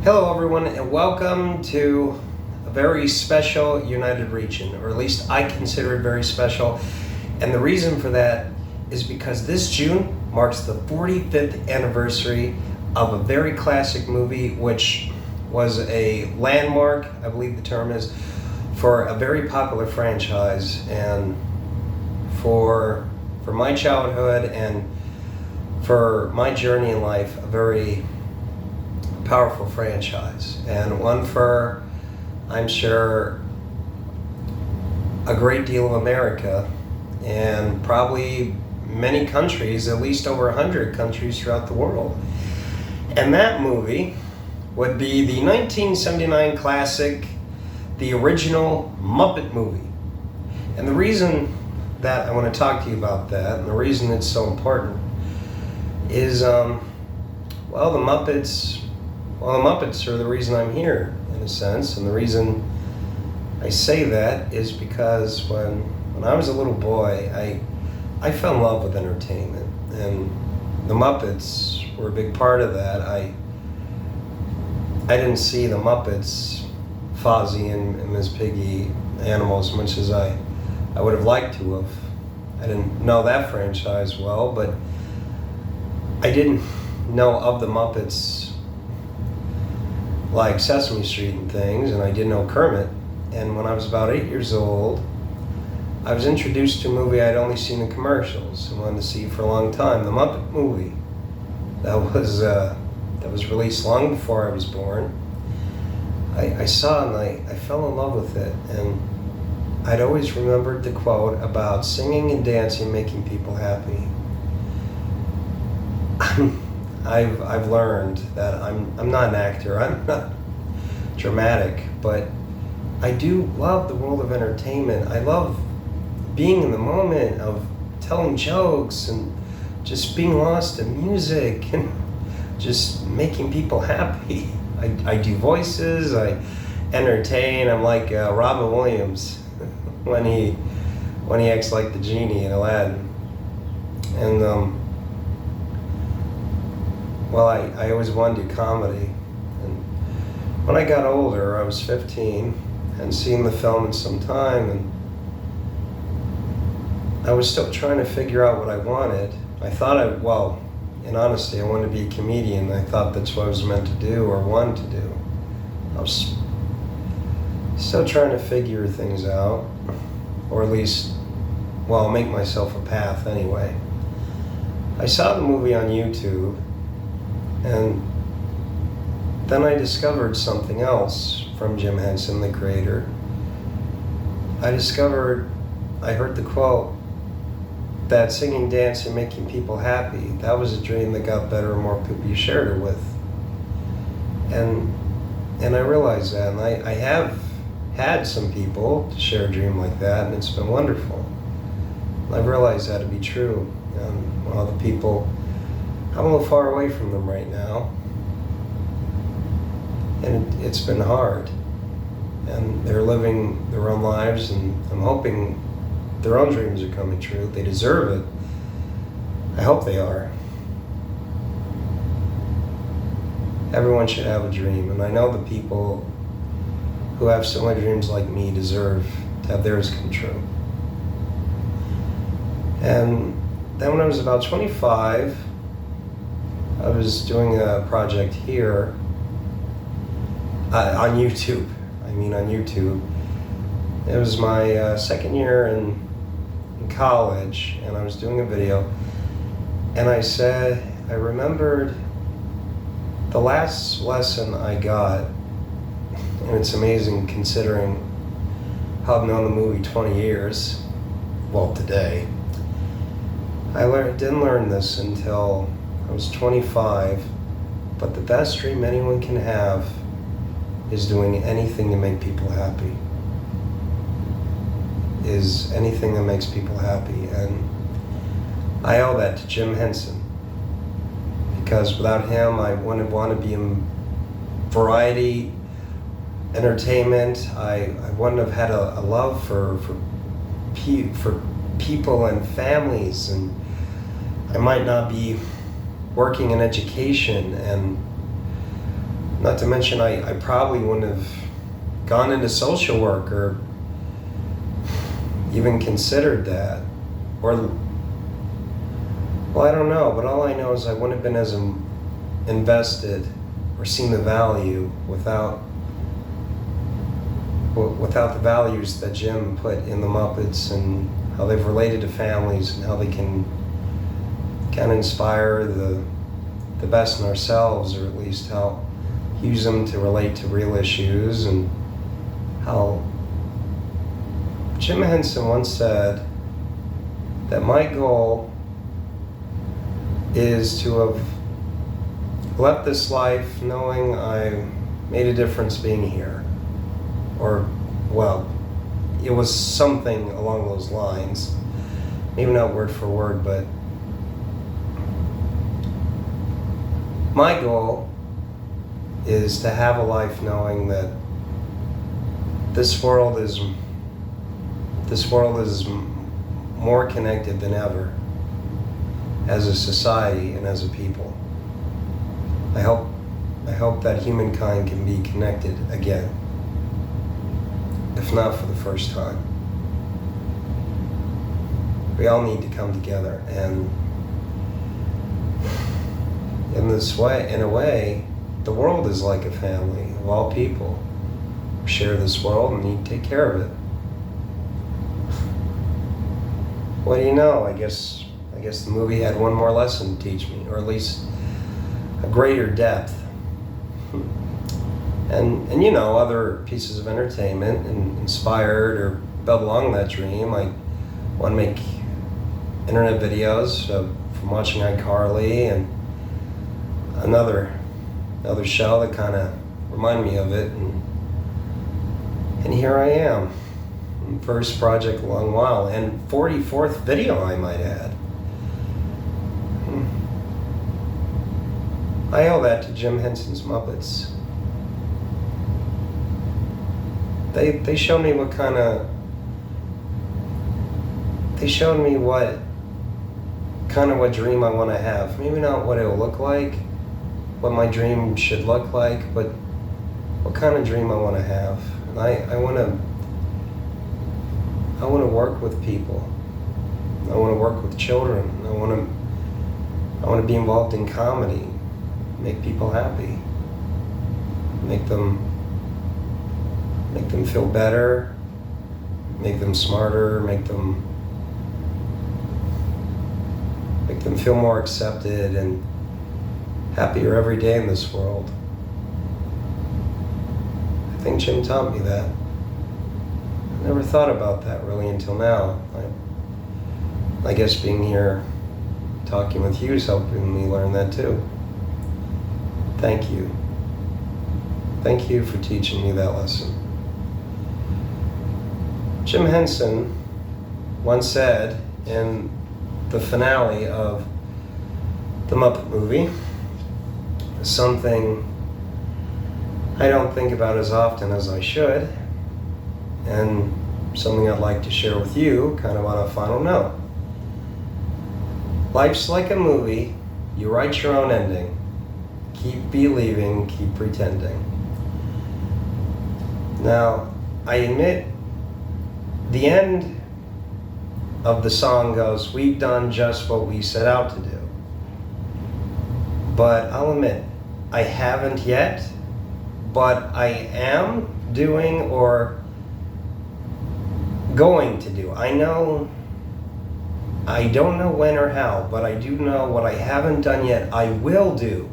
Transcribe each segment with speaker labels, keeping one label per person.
Speaker 1: Hello everyone, and welcome to a very special United Region, or at least I consider it very special. And the reason for that is because this June marks the 45th anniversary of a very classic movie, which was a landmark, I believe the term is, for a very popular franchise, and for my childhood and for my journey in life, a very powerful franchise, and one for, I'm sure, a great deal of America and probably many countries, at least over 100 countries throughout the world. And that movie would be the 1979 classic, the original Muppet Movie. And the reason that I want to talk to you about that, and the reason it's so important, is, the Muppets are the reason I'm here, in a sense. And the reason I say that is because when I was a little boy, I fell in love with entertainment. And the Muppets were a big part of that. I didn't see the Muppets, Fozzie and Ms. Piggy, animals, as much as I would have liked to have. I didn't know that franchise well, but I didn't know of the Muppets like Sesame Street and things, and I didn't know Kermit. And when I was about 8 years old, I was introduced to a movie I'd only seen in commercials and wanted to see for a long time, the Muppet Movie. That was released long before I was born. I saw it and I fell in love with it, and I'd always remembered the quote about singing and dancing, making people happy. I've learned that I'm not an actor, I'm not dramatic, but I do love the world of entertainment. I love being in the moment of telling jokes and just being lost in music and just making people happy. I do voices, I entertain. I'm like Robin Williams when he acts like the genie in Aladdin. And I always wanted to do comedy. And when I got older, I was 15, and seen the film in some time, and I was still trying to figure out what I wanted. I thought in honesty, I wanted to be a comedian. I thought that's what I was meant to do or wanted to do. I was still trying to figure things out, or at least, make myself a path anyway. I saw the movie on YouTube, and then I discovered something else from Jim Henson, the creator. I heard the quote that singing, dancing, making people happy, that was a dream that got better and more people you shared it with. And I realized that, and I have had some people to share a dream like that, and it's been wonderful. I've realized that to be true. And all the people, I'm a little far away from them right now, and it's been hard. And they're living their own lives, and I'm hoping their own dreams are coming true. They deserve it. I hope they are. Everyone should have a dream, and I know the people who have similar dreams like me deserve to have theirs come true. And then when I was about 25, I was doing a project here on YouTube. It was my second year in college, and I was doing a video, and I remembered the last lesson I got, and it's amazing considering how I've known the movie 20 years, today. I didn't learn this until I was 25, but the best dream anyone can have is doing anything to make people happy. And I owe that to Jim Henson, because without him, I wouldn't want to be in variety entertainment. I wouldn't have had a love for people and families, and I might not be working in education and Not to mention, I probably wouldn't have gone into social work or even considered that. Or, well, I don't know, but all I know is I wouldn't have been as invested or seen the value without the values that Jim put in the Muppets and how they've related to families and how they can kind of inspire the best in ourselves, or at least how use them to relate to real issues. And how Jim Henson once said that my goal is to have left this life knowing I made a difference being here. Or, well, it was something along those lines. Maybe not word for word, but my goal is to have a life knowing that this world is more connected than ever as a society and as a people. I hope that humankind can be connected again, if not for the first time. We all need to come together, and in a way, the world is like a family of all people. We share this world and need to take care of it. What do you know? I guess the movie had one more lesson to teach me, or at least a greater depth. And you know, other pieces of entertainment and inspired or built along that dream. I want to make internet videos from watching iCarly and another show that kind of reminded me of it, and here I am. First project in a long while, and 44th video, I might add. I owe that to Jim Henson's Muppets. They showed me what dream I want to have. Maybe not what it'll look like, what my dream should look like, but what kind of dream I want to have. And I want to work with people. I want to work with children. I want to be involved in comedy, make people happy, make them feel better, make them smarter, make them feel more accepted and happier every day in this world. I think Jim taught me that. I never thought about that really until now. I guess being here talking with you is helping me learn that too. Thank you. Thank you for teaching me that lesson. Jim Henson once said in the finale of the Muppet Movie something I don't think about as often as I should, and something I'd like to share with you kind of on a final note. Life's like a movie. You write your own ending. Keep believing, keep pretending. Now, I admit, the end of the song goes, we've done just what we set out to do. But I'll admit, I haven't yet, but I am doing or going to do. I don't know when or how, but I do know what I haven't done yet, I will do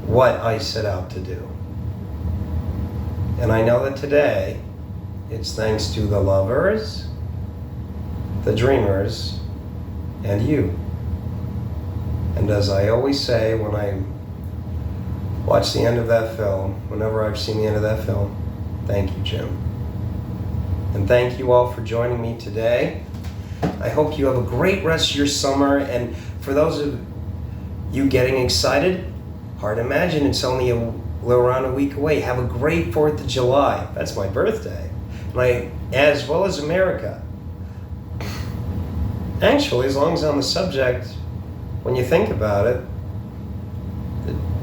Speaker 1: what I set out to do. And I know that today, it's thanks to the lovers, the dreamers, and you. And as I always say when I watch the end of that film, whenever I've seen the end of that film, thank you, Jim. And thank you all for joining me today. I hope you have a great rest of your summer. And for those of you getting excited, hard to imagine it's only a little around a week away. Have a great 4th of July. That's my birthday. As well as America. Actually, as long as on the subject, when you think about it,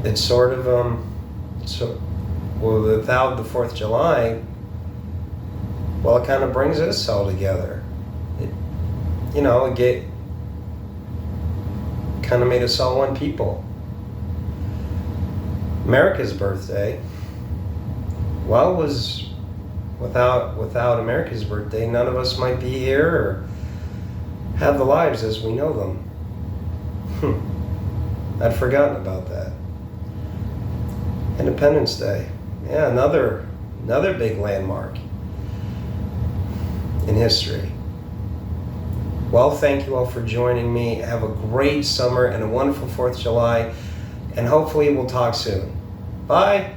Speaker 1: it's sort of So, well, without the 4th of July, well, it kind of brings us all together. It kind of made us all one people. America's birthday, well, was without America's birthday, none of us might be here or have the lives as we know them. I'd forgotten about that. Independence Day, yeah, another big landmark in history. Well, thank you all for joining me. Have a great summer and a wonderful 4th of July, and hopefully we'll talk soon. Bye.